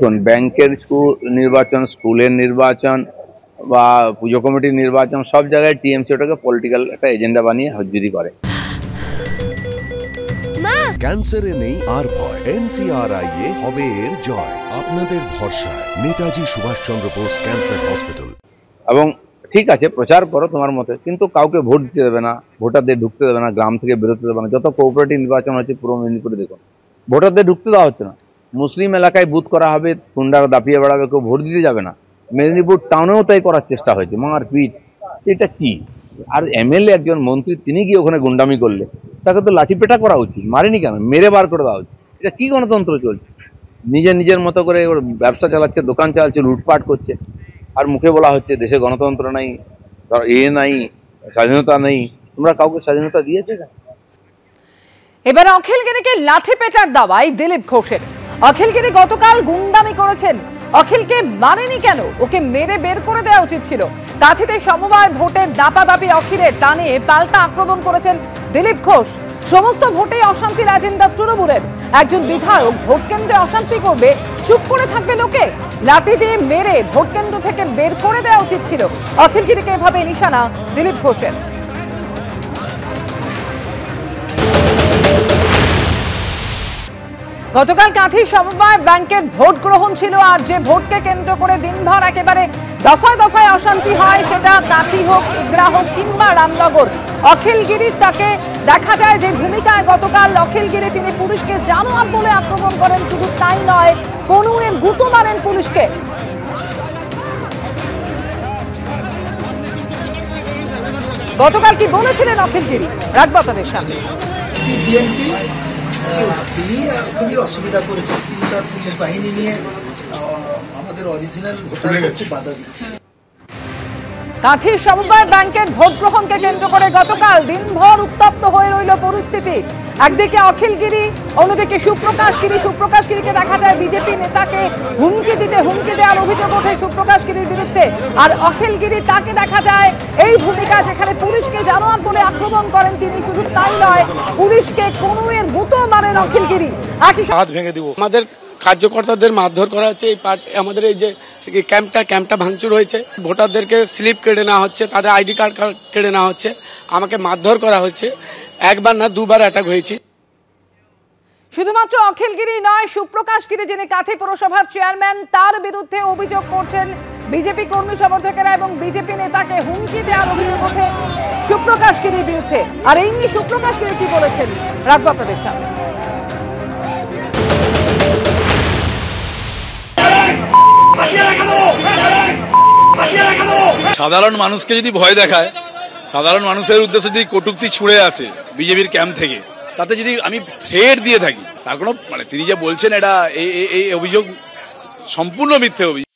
দেখুন, ব্যাংকের নির্বাচন, স্কুলের নির্বাচন বা পুজো কমিটির নির্বাচন, সব জায়গায় টিএমসি ওটাকে পলিটিক্যাল একটা এজেন্ডা বানিয়ে হজ্জুরি করে। ক্যান্সারে নেই আর ভয়, NCRI এ হবে এর জয়। আপনাদের ভরসা নেতাজি সুভাষচন্দ্র বোস ক্যান্সার হসপিটাল। এবং ঠিক আছে, প্রচার করো তোমার মতে, কিন্তু কাউকে ভোট দিতে দেবে না, ভোটারদের ঢুকতে দেবে না, গ্রাম থেকে বেরোতে দেবে না। যত কোঅপারেটিভ নির্বাচন হচ্ছে পূর্ব মেদিনীপুরে দেখুন, ভোটারদের ঢুকতে দেওয়া হচ্ছে না। মুসলিম এলাকায় বুথ করা হবে, গুন্ডারা দাপিয়ে বেড়াবে, কেউ ভোট দিতে যাবে না। মেদিনীপুর টাউনেও তাই করার চেষ্টা হয়েছে, মারপিট। এটা কি? আর এমএলএ একজন মন্ত্রী, তিনি গিয়ে ওখানে গুন্ডামি করলে তাকে তো লাঠিপেটা করা উচিত, মারেনি কেন, মেরে বার করে দেওয়া উচিত। এটা কি গণতন্ত্র চলছে? নিজের মতো করে ওর ব্যবসা চালাচ্ছে, দোকান চালাচ্ছে, লুটপাট করছে, আর মুখে বলা হচ্ছে দেশে গণতন্ত্র নাই, নাই, স্বাধীনতা নেই। তোমরা কাউকে স্বাধীনতা দিয়েছে? এবার অখিলগিরিকে লাঠি পেটার দাওয়াই দিলীপ ঘোষের। অখিলগিরি গতকাল গুন্ডামি করেছেন, অখিলকে মানেনি কেন? ওকে মেরে বের করে দেওয়া উচিত ছিল। কাঁথিতে সমবায় ভোটের দাপাদাপি অখিলের টানে পাল্টা আক্রমণ করেছেন দিলীপ ঘোষ। সমস্ত ভোটে অশান্তির এজেন্ডা তৃণমূলের। একজন বিধায়ক ভোট কেন্দ্রে অশান্তি করবে, চুপ করে থাকবে লোকে? লাঠি দিয়ে মেরে ভোট কেন্দ্র থেকে বের করে দেওয়া উচিত ছিল। অখিলগিরিকে এভাবে নিশানা দিলীপ ঘোষের। গতকাল কাঁথি সমবায় ব্যাংকের ভোট গ্রহণ ছিল, আর যে ভোটকে কেন্দ্র করে দিনভর একেবারে দফায় দফায় অশান্তি হয়, সেটা কাঁথি হোক, ইগড়া হোক কিংবা রামনগর। অখিলগিরির তাকে দেখা যায় যে ভূমিকায় গতকাল অখিলগিরি, তিনি পুলিশকে জানোয়ার বলে আক্রমণ করেন। শুধু তাই নয়, কনুয়ের গুঁতো মারেন পুলিশকে। গতকাল কি বলেছিলেন অখিলগিরি, রাখবো আপনাদের সামনে। তিনি খুবই অসুবিধা করেছেন, তিনি তার পুলিশ বাহিনী নিয়ে আমাদের অরিজিনাল ভোটারদের বাধা দিচ্ছে। কাঁথি সমবায় ব্যাংকের ভোট গ্রহণকে কেন্দ্র করে গতকাল দিনভর উত্তপ্ত হয়ে রইল পরিস্থিতি। একদিকে অখিলগিরি, অন্যদিকে সুপ্রকাশ গিরি। সুপ্রকাশ গিরিকে দেখা যায় বিজেপি নেতাকে হুমকি দেওয়ার অভিযোগ ওঠে সুপ্রকাশ গিরির বিরুদ্ধে। আর অখিলগিরি, তাকে দেখা যায় এই ভূমিকা, যেখানে পুলিশকে জানোয়ার বলে আক্রমণ করেন তিনি। শুধু তাই নয়, পুলিশকে কনুয়ের গুঁতো মারেন অখিলগিরি। হাত ভেঙে দিব। আমাদের কার্যকর্তাদের মারধর করা হচ্ছে। এই আমাদের এই যে ক্যাম্পটা ভাঙচুর হয়েছে, ভোটারদেরকে স্লিপ কেড়ে নেওয়া হচ্ছে, তাদের আইডি কার্ড কেড়ে নেওয়া হচ্ছে, আমাকে মারধর করা হচ্ছে। একবার না দুবার অ্যাটাক হয়েছে। শুধুমাত্র অখিলগিরি নয়, সুপ্রকাশ গিরি, যিনি কাঁথি পৌরসভার চেয়ারম্যান, তার বিরুদ্ধে অভিযোগ করছেন বিজেপি কর্মী সমর্থকেরা, এবং বিজেপি নেতাকে হুমকি দেওয়ার অভিযোগ ওঠে সুপ্রকাশ গিরির বিরুদ্ধে। আর এই নিয়ে সুপ্রকাশ গিরি কি বলেছেন, রাখবো আপনাদের সামনে। সাধারণ মানুষকে যদি ভয় দেখায়, সাধারণ মানুষের উদ্দেশ্যে যদি কটূক্তি ছুড়ে আসে বিজেপির ক্যাম্প থেকে, তাতে যদি আমি থ্রেট দিয়ে থাকি, তার কোনো তিনি যে বলছেন এটা এই অভিযোগ সম্পূর্ণ মিথ্যে অভিযোগ।